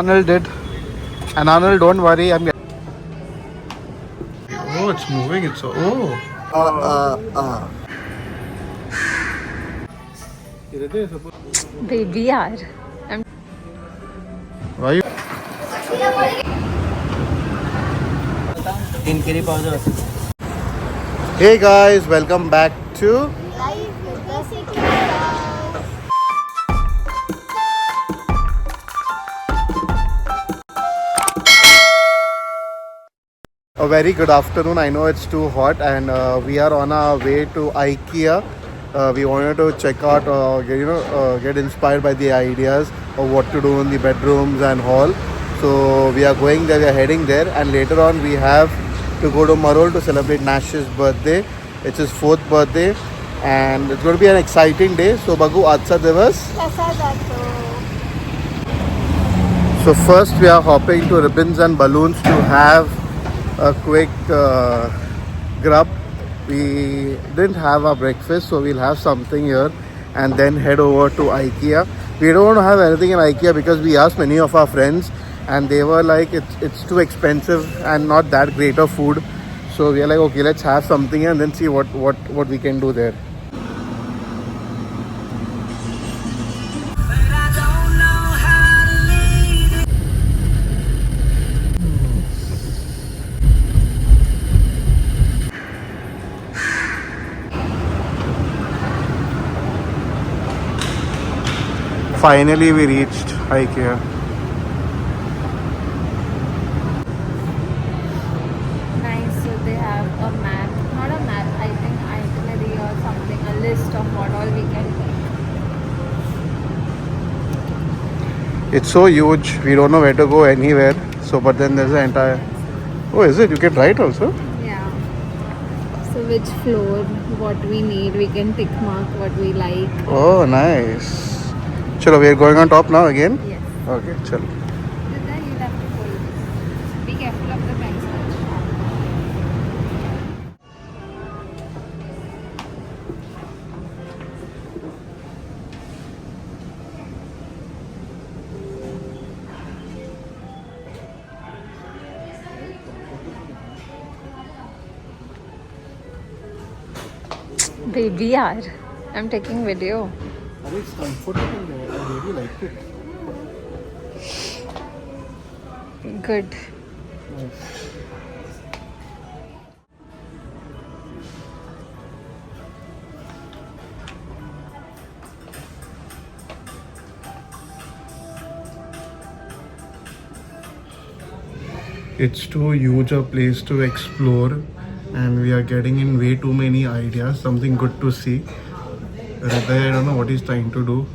Arnold did. And Arnold, don't worry, I'm. Oh, it's moving. It's so. Oh. Baby yaar. Why you? Hey guys, welcome back to. A very good afternoon. I know it's too hot, and we are on our way to IKEA. We wanted to check out, get inspired by the ideas of what to do in the bedrooms and hall. So we are going there. We are heading there, and later on we have to go to Marol to celebrate Nash's birthday. It's his 4th birthday, and it's going to be an exciting day. So Bagu, Acha Divas. So first we are hopping to Ribbons and Balloons to have a quick grub. We didn't have our breakfast, so we'll have something here and then head over to IKEA. We don't want to have anything in IKEA because we asked many of our friends and they were like it's too expensive and not that great of food. So we are like, okay, let's have something and then see what we can do there. Finally, we reached IKEA. Nice. So they have a map, not a map, I think itinerary or something, a list of what all we can take. It's so huge, we don't know where to go anywhere. So, but then there's an entire. Oh, is it? You can write also? Yeah. So which floor, what we need, we can tick mark what we like. Oh, nice. Chalo, we are going on top now again? Yes. Okay, chalo. Then you'll have to hold this. Be careful of the pencil. Baby yaar. I'm taking video. It's comfortable there. I really liked it. Good. Nice. It's too huge a place to explore, and we are getting in way too many ideas. Something good to see. Hriday, I don't know what he's trying to do.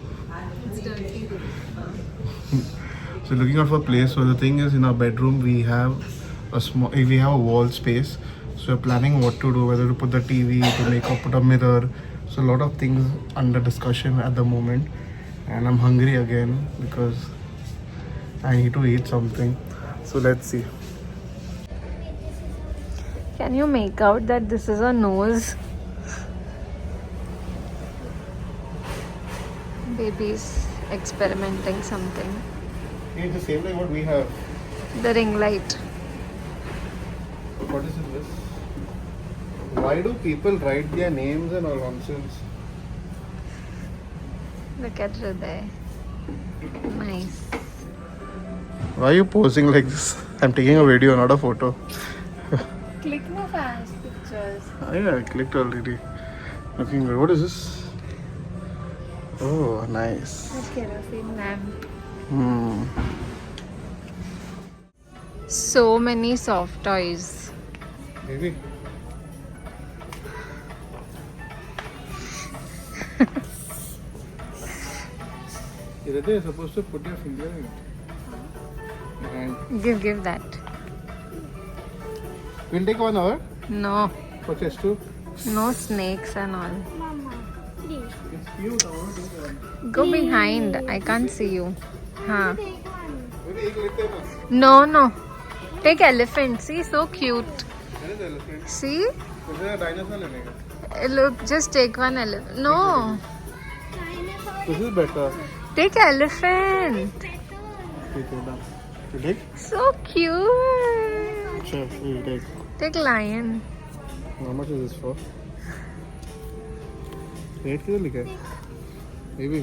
So looking out for a place. So the thing is, in our bedroom we have a wall space. So we're planning what to do, whether to put the TV, to make or put a mirror. So a lot of things under discussion at the moment, and I'm hungry again because I need to eat something. So let's see. Can you make out that this is a nose? Baby's experimenting something. It's the same like what we have. The ring light. What is this? Why do people write their names and all nonsense? Look at Hriday. Nice. Why are you posing like this? I'm taking a video, not a photo. Click my fans pictures. Yeah, I clicked already. Looking good. What is this? Oh, nice. A kerosene lamp. So many soft toys. Maybe. You're supposed to put your finger in it. And Give that. we'll take 1 hour. No. For just two. No snakes and all. It's cute. I want to take one. Go behind. I can't see you. Huh. Maybe एक लेते हैं ना. No. Take elephant. See, so cute. Where is the elephant? See? Is there a dinosaur लेने का? Look, just take one elephant. No. This is better. Take elephant. ठीक है ना. You take? So cute. Sure, we'll take. Take lion. How much is this for? Rate किधर लिखा है? Maybe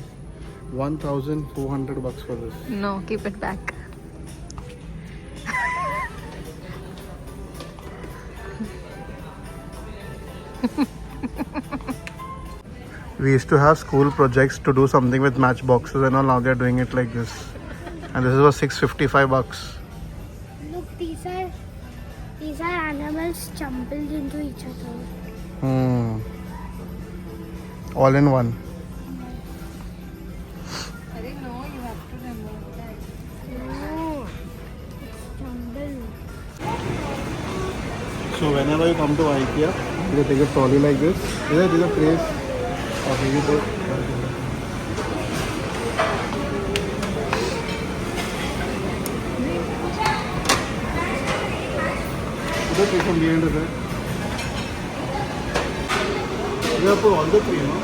1,400 bucks for this. No, keep it back. We used to have school projects to do something with matchboxes and all. Now they're doing it like this. And this was 655 bucks. Look, these are animals jumbled into each other. All in one. I didn't know you have to remove that. No, it's jumbled. So whenever you come to IKEA, you take a trolley like this. There's a place of baby book. Take from behind it. You have put all the three, no?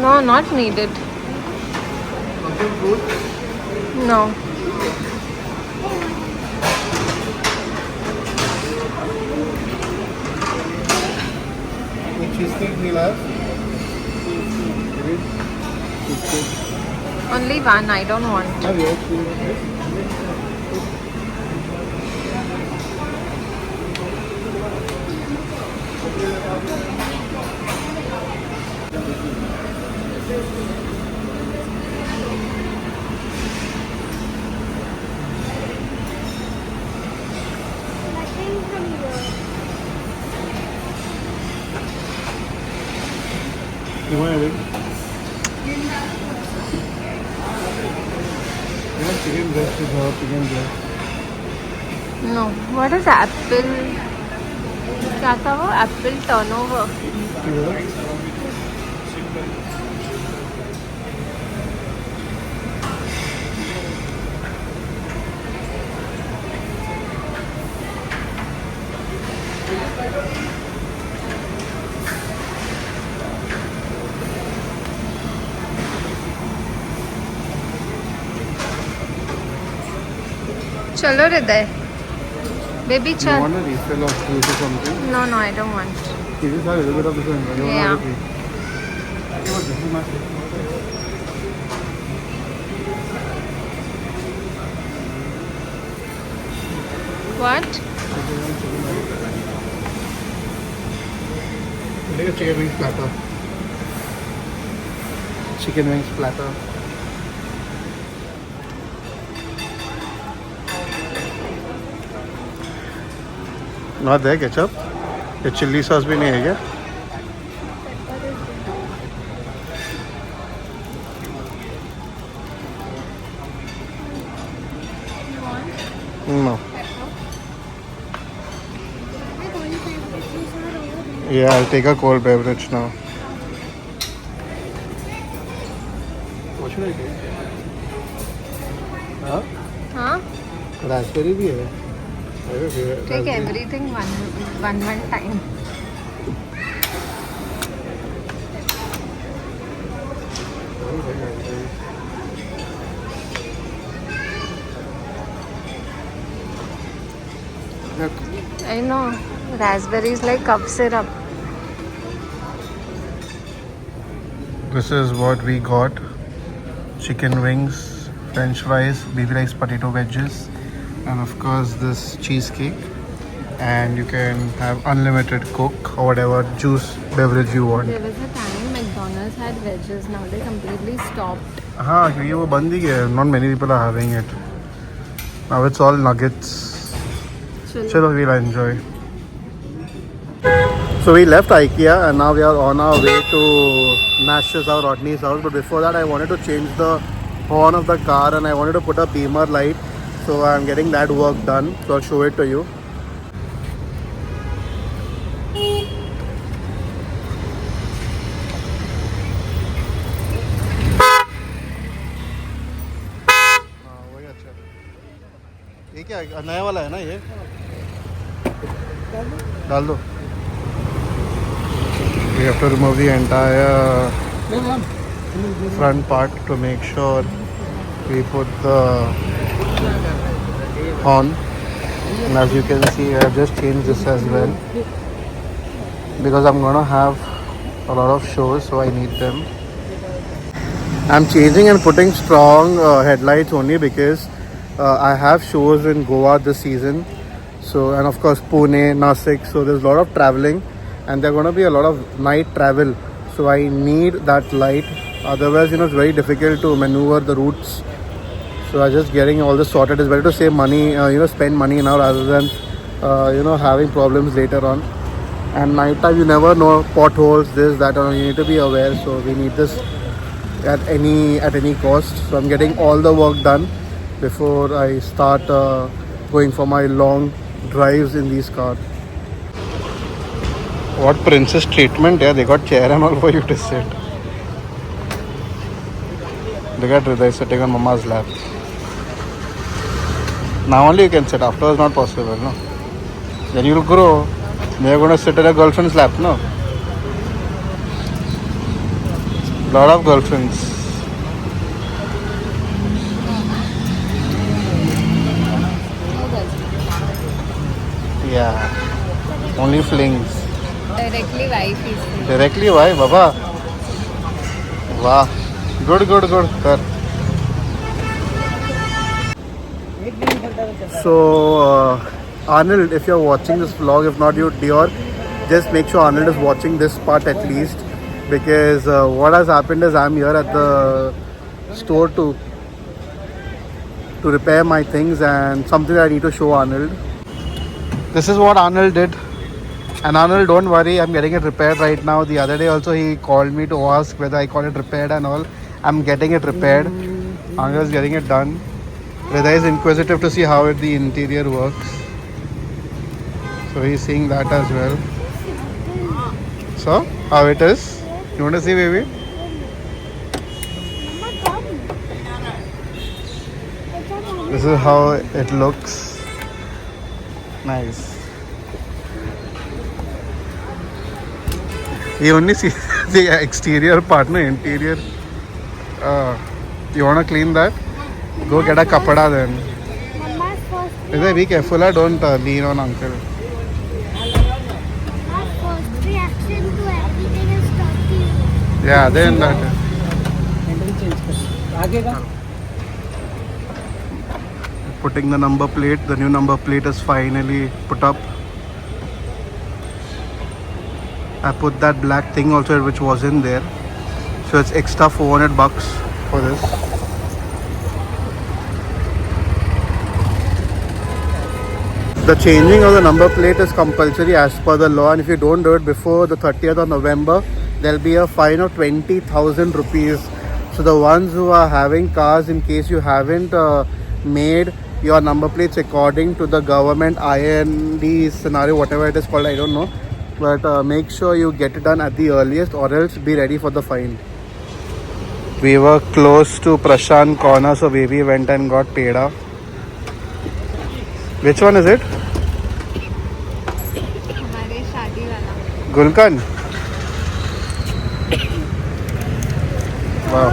No, not needed. Something fruit. No. The cheesecake we'll have. Cheesecake. Only one. I don't want. Have yours, please. Nothing from here. You want it? Chicken breast is our chicken breast. No. What is apple? क्या था वो? Apple turnover. चलो हृदय. Baby, You chal. want a refill of juice or something? No, I don't want. You just have a little bit of this one. You Yeah. want to this is my What? Take a chicken wings platter. Chicken wings platter. Not there ketchup. ये chilli sauce भी नहीं है क्या? No. Yeah, I'll take a cold beverage now. What should I take? Huh? Huh? Raspberry भी है. Take everything one time. Look. I know. Raspberry is like cough syrup. This is what we got. Chicken wings, french fries, baby rice potato wedges, and of course this cheesecake. And you can have unlimited Coke or whatever juice beverage you want. There was a time McDonald's had veggies. Now they completely stopped. हाँ क्योंकि वो बंद ही है. Not many people are having it. Now it's all nuggets. Chalo, we'll enjoy. So we left IKEA and now we are on our way to Nash's or Rodney's house. But before that, I wanted to change the horn of the car and I wanted to put a beamer light. So I'm getting that work done. So I'll show it to you. ये क्या नया वाला है ना ये डाल दो. We have to remove the entire front part to make sure we put the horn. And as you can see, I have just changed this as well because I'm gonna have a lot of shows, so I need them. I'm changing and putting strong headlights only because I have shows in Goa this season. So, and of course Pune, Nasik. So there's a lot of traveling, and there's gonna be a lot of night travel. So I need that light. Otherwise, it's very difficult to maneuver the routes. So I'm just getting all this sorted. It's better to save money, spend money now rather than, having problems later on. And night time, you never know, potholes, this, that, you need to be aware. So we need this at any cost. So I'm getting all the work done before I start going for my long drives in these cars. What princess treatment? Yeah, they got chair and all for you to sit. Look at Hriday sitting on Mama's lap. Now only you can sit. Afterwards, not possible, no. Then you'll grow. You're going to sit in a girlfriend's lap, no. Lot of girlfriends. Yeah. Only flings. Directly wife is. Directly why, Baba? Wow. Good. Kar. So, Arnold, if you're watching this vlog, if not you, Dior, just make sure Arnold is watching this part at least, because what has happened is I'm here at the store to repair my things, and something that I need to show Arnold. This is what Arnold did. And Arnold, don't worry, I'm getting it repaired right now. The other day also he called me to ask whether I got it repaired and all. I'm getting it repaired. Arnold is getting it done. Hriday is inquisitive to see how the interior works. So he's seeing that as well. So, how it is? You want to see, baby? This is how it looks. Nice. You only see the exterior part, no interior. You want to clean that? Go get a kapada then. Mama's first. Hriday, be careful, don't lean on uncle. Mama's first reaction to everything is talking. Yeah, then that. Putting the number plate. The new number plate is finally put up. I put that black thing also which was in there. So it's extra $400 for this. The changing of the number plate is compulsory as per the law, and if you don't do it before the 30th of November, there'll be a fine of 20,000 rupees. So the ones who are having cars, in case you haven't made your number plates according to the government IND scenario, whatever it is called, I don't know. But make sure you get it done at the earliest, or else be ready for the fine. We were close to Prashant corner, so baby went and got peda. Which one is it? हमारे शादी वाला. Gulkan. Wow.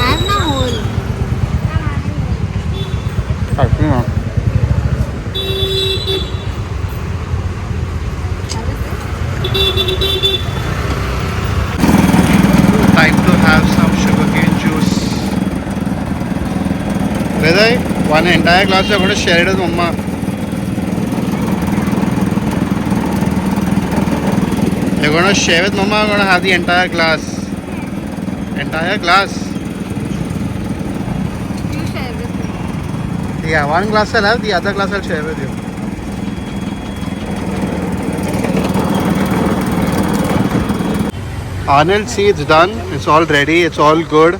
Have na hole. Actually, no. Time to have some sugarcane juice. Hriday, one entire glass you're going to share it with Mama. You're going to share with Mama, you're going to have the entire glass. Entire glass? You share with me. Yeah, one glass I'll have, the other glass I'll share with you. Arnold, see, it's done. It's all ready. It's all good.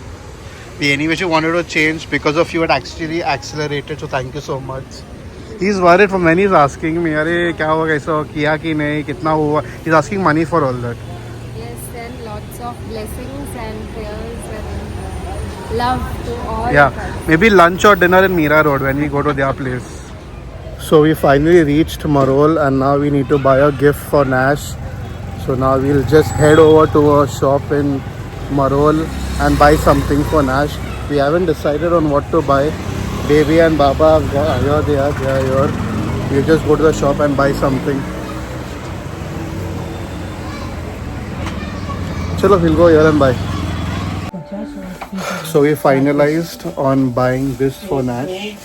The animation wanted to change because of you had actually accelerated. So thank you so much. He's worried from when he's asking me, "Arey, kya hoga aisa kiya ki nahi, kitna hua?" He's asking money for all that. Yes, and lots of blessings and prayers and love to all. Yeah, maybe lunch or dinner in Mira Road when we go to their place. So we finally reached Marol, and now we need to buy a gift for Nash. So now we'll just head over to a shop in Marol and buy something for Nash. We haven't decided on what to buy. Baby and Baba are here. They are here. You just go to the shop and buy something. Chalo, we'll go here and buy. So we finalized on buying this for Nash.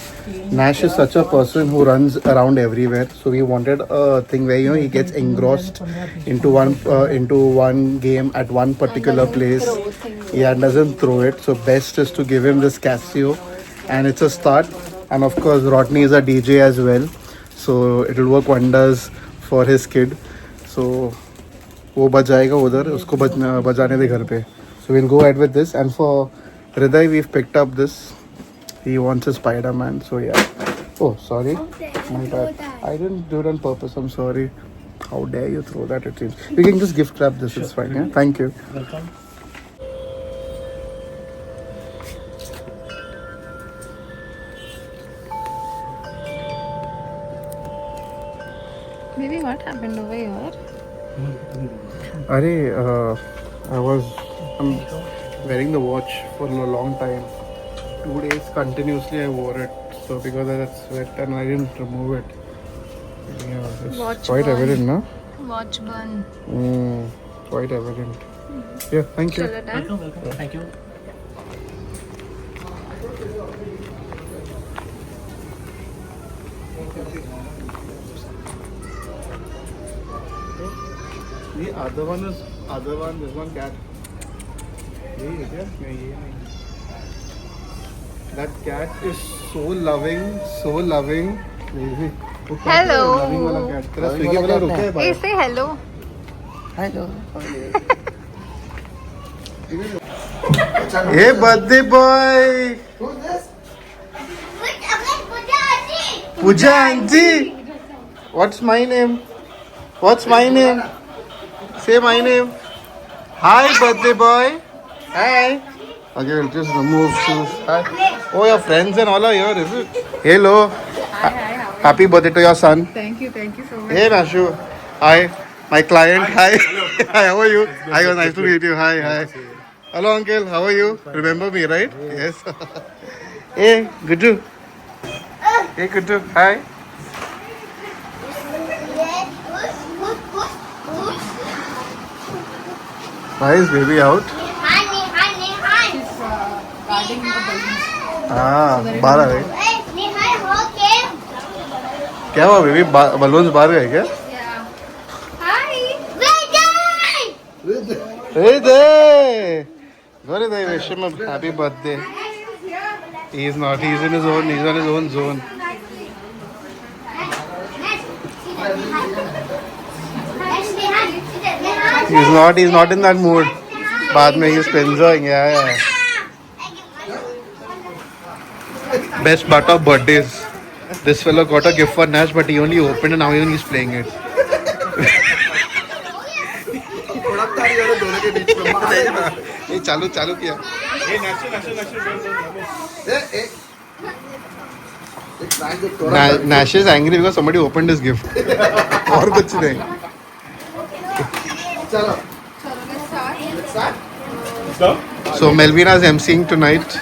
Nash is such a person who runs around everywhere. So we wanted a thing where he gets engrossed into one game at one particular place. Yeah, doesn't throw it. So best is to give him this Casio, and it's a start. And of course, Rodney is a DJ as well, so it will work wonders for his kid. So वो बजाएगा उधर उसको बजाने दे घर पे. So we'll go ahead with this. And for Hriday, we've picked up this. He wants a Spider-Man. So yeah. Oh, sorry. My bad. I didn't do it on purpose. I'm sorry. How dare you throw that? It seems. We can just gift wrap this. It's fine. Yeah. Thank you. Welcome. Maybe what happened over here? I'm wearing the watch for a long time. 2 days continuously I wore it. So because of that sweat and I didn't remove it. Yeah, it's Watch quite burn. evident, no? Watch burn. Quite evident. Yeah, thank you. Chalo done. Welcome. Thank you. The other one, there's one cat. That cat is so loving. Hello. Loving वाला cat. तेरा Swiggy वाला रुका है Hey, say hello. Hey, birthday boy. Pooja auntie. What's my name? Say my name. Hi, birthday boy. Hi. Okay, we'll just remove shoes. Hi. Oh, your friends and all are here, is it? Hello. Hi. Happy birthday to your son. Thank you so much. Hey, Nashu. Hi. My client. Hi. Hi, how are you? Hi, nice to meet you. Hi. Hello, uncle. How are you? Remember me, right? Yes. Hey, Guddu. Hi. Why is baby out? Guarding the balloons. बाहर आ गए. क्या हुआ baby? Balloons बाहर गए क्या? Yeah. Hi. Hriday! Go Hriday, wish him a happy birthday. He's not. He's on his own zone. He's not in that mood. बाद में he's enjoying. Yeah. Best part of birthdays. This fellow got a gift for Nash, but he only opened and now even he's playing it. ये चालू किया. Nash is angry because somebody opened his gift. और कुछ नहीं. Let's start. So Melvina is emceeing tonight.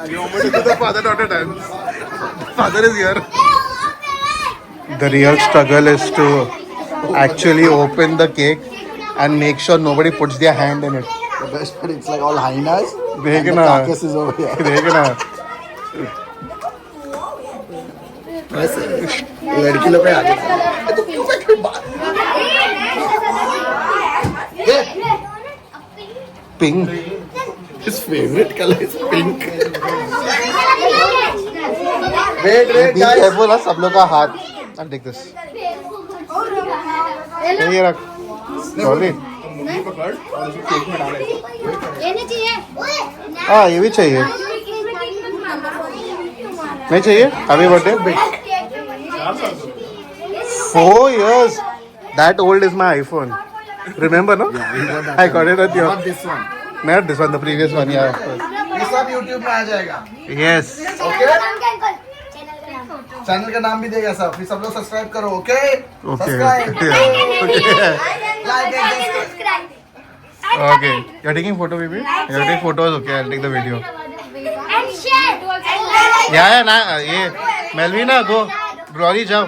You want me to do the father-daughter dance? Father is here. The real struggle is to actually open the cake and make sure nobody puts their hand in it. The best part, it's like all hyenas. And the देखना. carcass is over here. देखना. लड़की लोग पे आ गए. Pink. His favorite color is pink. Wait, Be guys. careful, huh? सब लोग का हाथ. I'll take this. ये रख. Sorry. हाँ ये भी चाहिए. नहीं चाहिए? Happy birthday. 4 years. That old is my iPhone. Remember, no? I got it at your. Not this one. Not this one, the previous one. Yeah. Of course. ये सब YouTube में आ जाएगा. Yes. चैनल का नाम भी देगा सब. फिर सब लोग सब्सक्राइब करो. Okay? Okay. Subscribe. Okay. Like and Okay. You're taking photo, baby? You're taking photos. Okay, I'll take the video. And share. या ना ये मेलविना गो लॉली जाओ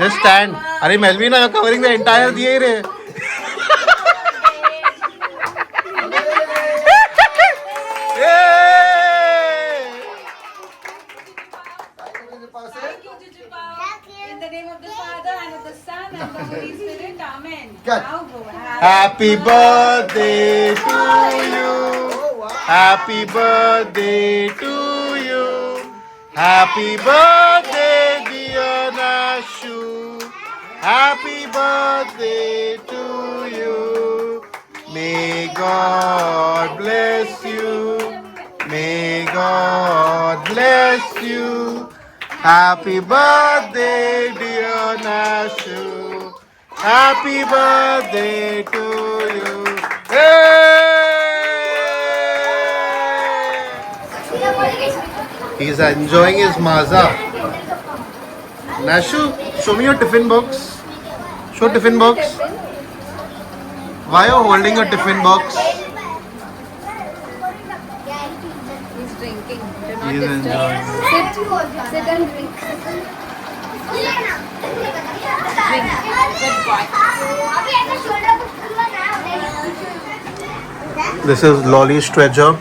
जस्ट स्टैंड अरे मेलविना you're covering the entire दिए रे In the name of the Father and of the Son and of the Holy Spirit. Amen. Cut. Now go. Happy birthday to you. Happy birthday to you. Happy birthday, dear Nashu. Happy birthday to you. May God bless you. May God bless you. Happy birthday, dear Nashu. Happy birthday to you. Hey! He's enjoying his maza. Nashu, show me your tiffin box. Show tiffin box. Why are you holding your tiffin box? He's drinking. Do not He's disturb. enjoying. Sit and drink. Drink. Good boy. This is Lolly's treasure.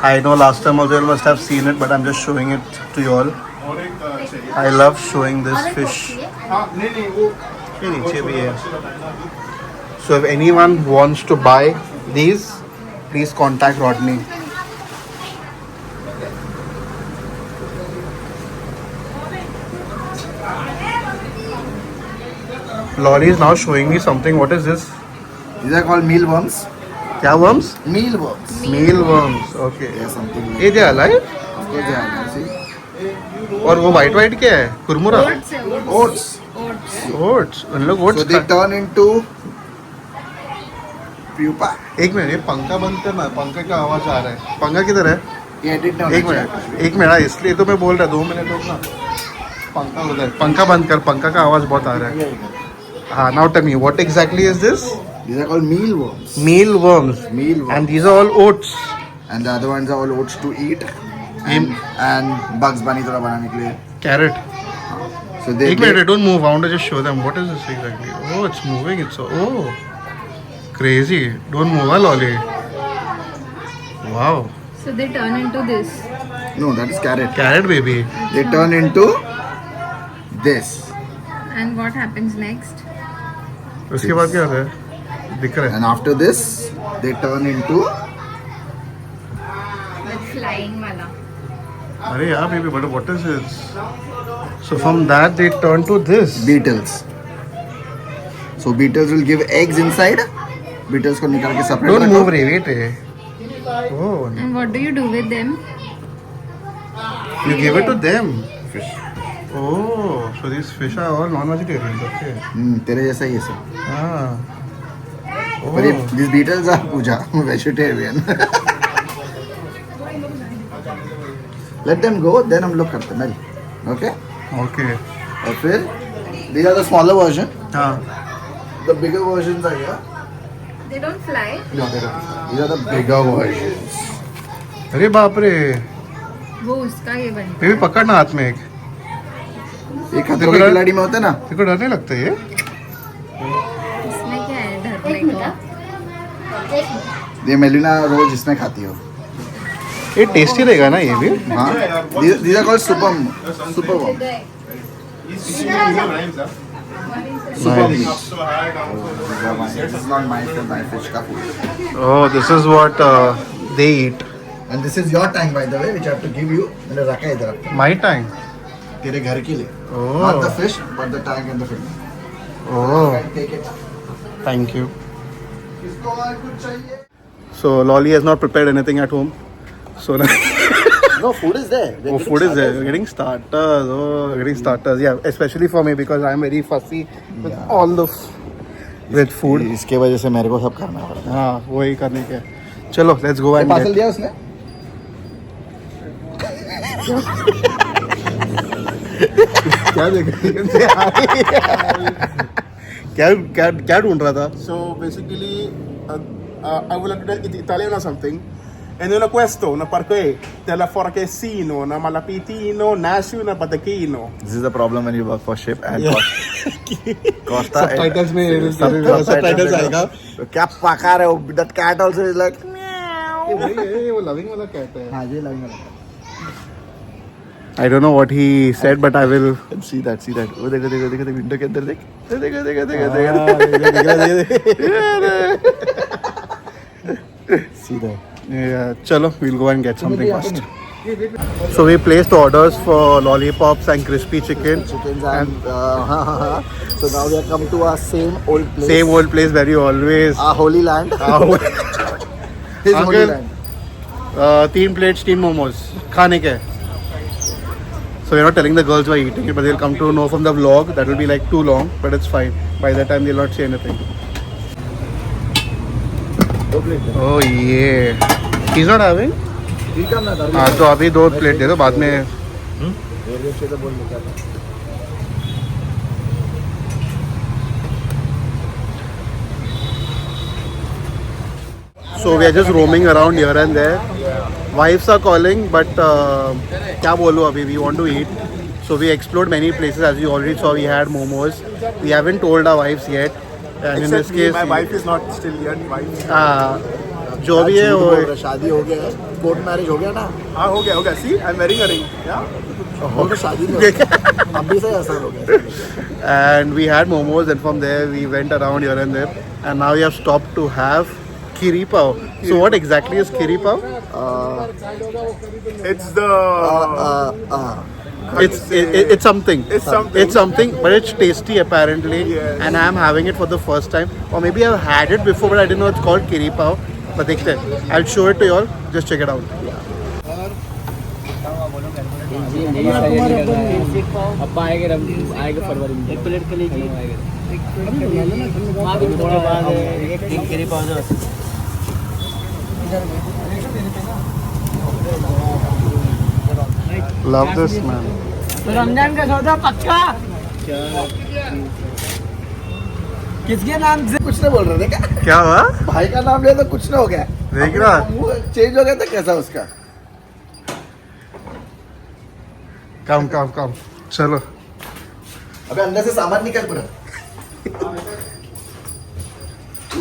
I know last time also you must have seen it, but I'm just showing it to you all. I love showing this fish. ये नीचे भी है. So if anyone wants to buy these, please contact Rodney. Lolly is now showing me something. What is this? These are called mealworms. क्या worms? Mealworms. Mealworms. Okay. Yeah, something like ये क्या alive? Of course they are. See? और वो white white क्या है? कुरमुरा. Oats है, oats. Oats. Oats. उन लोग oats So they खा- turn into pupa. एक मिनट ये पंखा बंद करना पंखा का आवाज आ रहा है पंखा किधर है ये edit नहीं एक होना मिनट इसलिए तो मैं बोल रहा 2 मिनट रुकना पंखा उधर पंखा बंद कर पंखा का आवाज बहुत आ रहा है चाहिए. हाँ now tell me what exactly is this These are called mealworms. Mealworms Mealworms. And these are all oats And the other ones are all oats to eat. And Bugs Bunny थोड़ा बनाने के लिए. Carrot So they एक minute don't move I want to just show them what is this exactly oh it's moving it's oh crazy don't move lolly wow So they turn into this. No, that is carrot. Carrot baby They turn into this. And what happens next? उसके बाद क्या होता है दिख रहा है And after this, they turn into The flying wala. अरे यार baby but what is this so from that they turn to this beetles. So beetles will give eggs inside. Beetles को निकाल के separate Don't रखो. move, Ray. Wait. Oh, And what do you do with them? you give it to them. Fish. Oh, so these fish are all non-vegetarians. Okay. तेरे जैसा ही है सब. Ah. But Oh. these beetles are Puja vegetarian. Let them go, then हम लोग करते हैं. Okay? Okay. और फिर these are the smaller version. हाँ. The bigger versions are here. They don't fly. No, they don't. These are the bigger versions. अरे बाप रे. वो उसका ये बनता बेबी पकड़ना हाथ में एक. ये खतरों के खिलाड़ी में होता है ना. तेरे को डर नहीं लगता ये? है. इसमें क्या है डरने को? ये मेलिना रोज इसमें खाती हो. ये टेस्टी रहेगा ना ये भी? हाँ. These are called super worms. Super Nice. meat. This is not my food, my fish का food. Oh, this is what they eat. And this is your tank by the way, which I have to give you. मैंने रखा है इधर. My tank. तेरे घर के लिए. Oh. Not the fish, but the tank and the fish. Oh, Take it. thank you. इसको और कुछ चाहिए? So Lolly has not prepared anything at home. So now. No, food is there. Oh, food is there. We're getting starters. Oh, we're getting starters. Yeah, especially for me because I'm very fussy with all the with food. इसके वजह से मेरे को सब करना पड़ता हाँ वही करने के. चलो, let's go है. and parcel get. दिया उसने? क्या देख क्या क्या क्या ढूंढ रहा था? So basically, I would like to do Italian or something. E nello questo, una parquet, della Forchesino, una Malapitino, Nashville, una Badachino. This is the problem when you work for ship and Costa. Subtitles में subtitles आएगा. क्या पका रहे हो? That cat also is like. ये वो loving वाला कहता है. हाँ ये लगेगा. I don't know what he said, but I will. See that. वो देखो विंडो के अंदर देख. देखो. See that. Yeah, chalo, we'll go and get something first. So we placed orders for lollipops and crispy chicken. Chickens and so now we have come to our same old place. Same old place where you always. Our holy land. His holy Uncle, land. 3 plates, 3 momos. खाने के. So we're not telling the girls we're eating it, but they'll come to know from the vlog. That will be like too long, but it's fine. By that time they'll not say anything. Oh yeah. He's not having? हाँ तो अभी 2 plate दे दो बाद में. So we are just roaming around here and there. Wives are calling, but क्या बोलूँ अभी, we want to eat. So we explored many places. As you already saw, we had momos. We haven't told our wives yet. And in this case, my wife is not still yet. Wife. जो भी है वो. शादी हो गया है. Court marriage हो गया ना. हाँ हो गया. See, I'm wearing a ring. Yeah. हो तो शादी में. अभी से ऐसा हो गया. And we had momos, and from there we went around here and there. And now we have stopped to have kiri pav. So what exactly is kiri pav? It's the. It's something. It's something. It's something, but it's tasty apparently. Yes. And I'm having it for the first time. Or maybe I've had it before, but I didn't know it's called kiri pav. But देखते हैं. I'll show it to you all. Just check it out. अब आएगा फरवरी में 1 plate के लिए थोड़ा बाद एक करी पाव Love this, man. तो रमजान का सौदा पक्का किसके नाम से कुछ नहीं बोल रहे थे क्या? क्या हुआ? भाई का नाम लिया तो कुछ ना हो गया. देख रहा? चेंज हो गया तो कैसा उसका? Come. चलो. अबे अंदर से सामान निकल पूरा.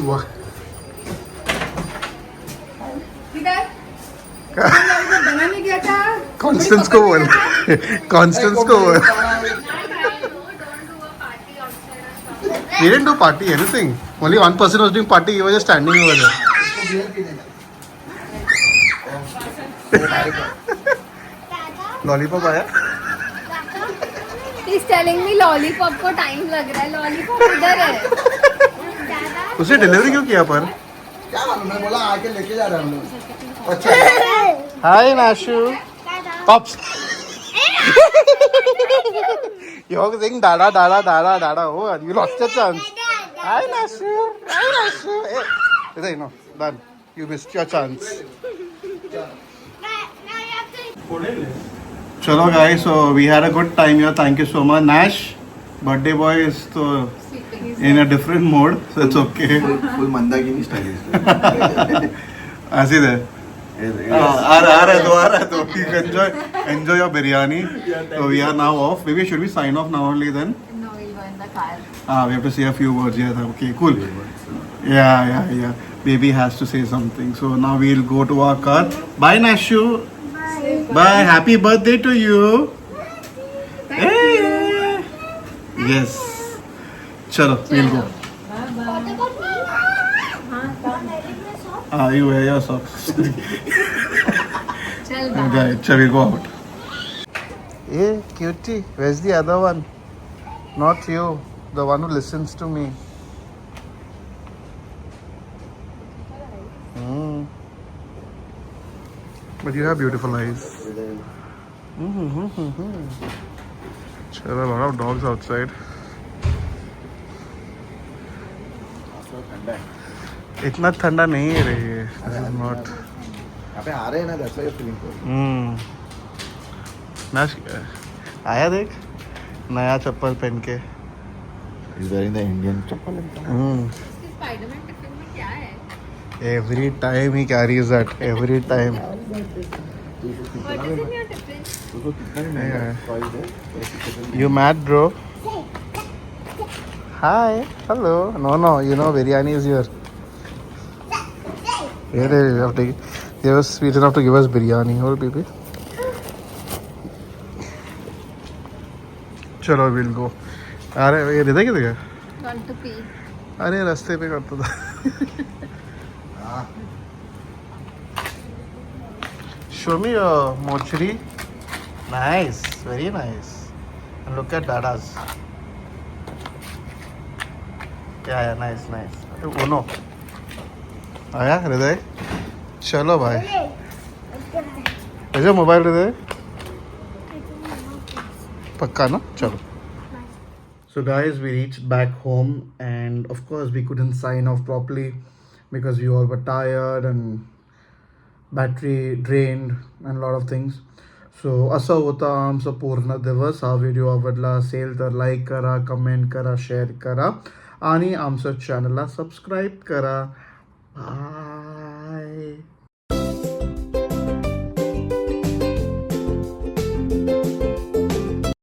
वाह. बनाने गया था. Constance को बोल. We didn't do party, anything. Only one person was doing party. He was just standing over there. Lollipop आया? He's telling me lollipop को time लग रहा है. Lollipop इधर है. उसने डिलीवरी क्यों किया पर? क्या मालूम, मैं बोला आके लेके जा रहा हूँ. अच्छा. Hi Nashu. Pops. You're saying dada. Oh, you lost your chance. Hi Nashu. Hey, no, done. You missed your chance. Chalo guys, so we had a good time here. Thank you so much. Nash, birthday boy is in a different mode, so it's okay. Full Mandakini style. ऐसे दे. आ रहा है तो enjoy your biryani. So we are now off. Maybe should we sign off now only then? No, we'll go in the car. We have to say a few words. Yeah, okay, cool. Yeah. Baby has to say something. So now we'll go to our car. Bye, Nashu. Bye. Happy birthday to you. Hey. Yes. Chalo, we'll go. You wear your socks. Okay, shall we go out? Hey, cutie, where's the other one? Not you, the one who listens to me. But you have beautiful eyes. There are a lot of dogs outside. इतना ठंडा नहीं है रे ये. This is not. अबे आ रहे हैं ना, that's why you're feeling cold. नाश आया देख नया चप्पल पहन के. He's wearing the Indian chappal. Spiderman के फिल्म में क्या है? Every time he carries that. Every time. What is in your tiffin? Yeah. You mad, bro? Hi. Hello. No. You know biryani is here. Really, you have to. They were sweet enough to give us biryani. Hold, baby. चलो we'll go. अरे ये हृदय किधर गया? Want to pee? अरे रास्ते पे करता था. Show me your mochri. Nice, very nice. And look at Dada's. Yeah, nice. Uno. आया हृदय? चलो भाई. भेजो मोबाइल हृदय. पक्का ना? चलो. So guys, we reached back home and of course we couldn't sign off properly because we all were tired and battery drained and a lot of things. So असा होता आमचा पूर्ण दिवस. हा व्हिडिओ आवडला असेल तर लाईक करा, कमेंट करा, शेअर करा आणि आमच्या चॅनलला सबस्क्राईब करा.